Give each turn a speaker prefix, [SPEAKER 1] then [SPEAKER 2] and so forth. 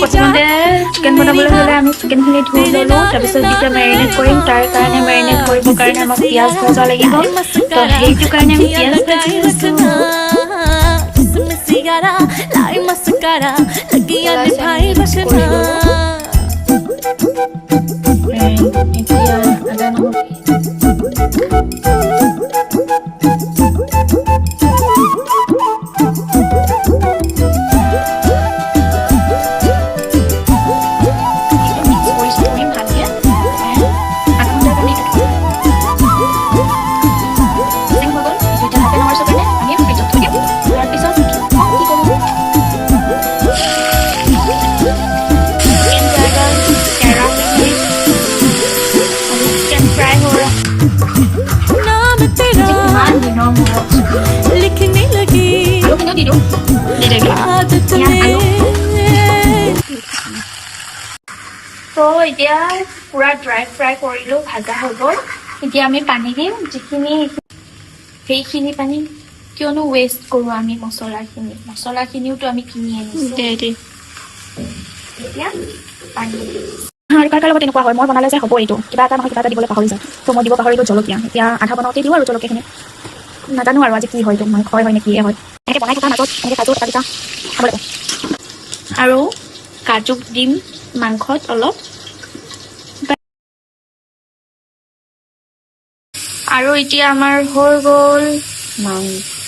[SPEAKER 1] প্ৰথমতে চিকেন বনাবলৈ হ'লে আমি চিকেনখিনি ধুই ল'লোঁ, তাৰপিছত যেতিয়া মেৰিনেট কৰিম তাৰ কাৰণে মেৰিনেট কৰিবৰ কাৰণে আমাক পিঁয়াজ ভজা লাগিব। তো সেইটো কাৰণে আমি পিঁয়াজ ভাজি আছোঁ। এতিয়া আদা নহৰু
[SPEAKER 2] लिखने लगी आदत में।
[SPEAKER 1] তো এতিয়া পুৰা ড্ৰাই ফ্ৰাই কৰিলোঁ, ভাজা হৈ গ'ল। এতিয়া আমি পানী দিম, যিখিনি সেইখিনি পানী, কিয়নো ৱেষ্ট কৰোঁ আমি মছলাখিনিওতো আমি কিনি আনিছোঁ। এতিয়া পানী আৰু কাৰ লগত এনেকুৱা হয়, মই বনালে যে হ'ব এইটো কিবা এটা নহয় কিবা এটা দিবলৈ পাহৰি যাওঁ। তো মই দিব পাহৰিলোঁ জলকীয়া। এতিয়া আধা বনাওঁতে দিওঁ আৰু জলকীয়াখিনি নাজানো আৰু আজি কি হয়, এইটো মাংস হয় নে কিয়ে হয়। এনেকৈ বনাই থকাৰ মাজত এনেকৈ কাজু এটা দুটা খাব লাগিব আৰু কাজু দিম মাংসত অলপ। আৰু এতিয়া আমাৰ হৈ গ'ল মাংস।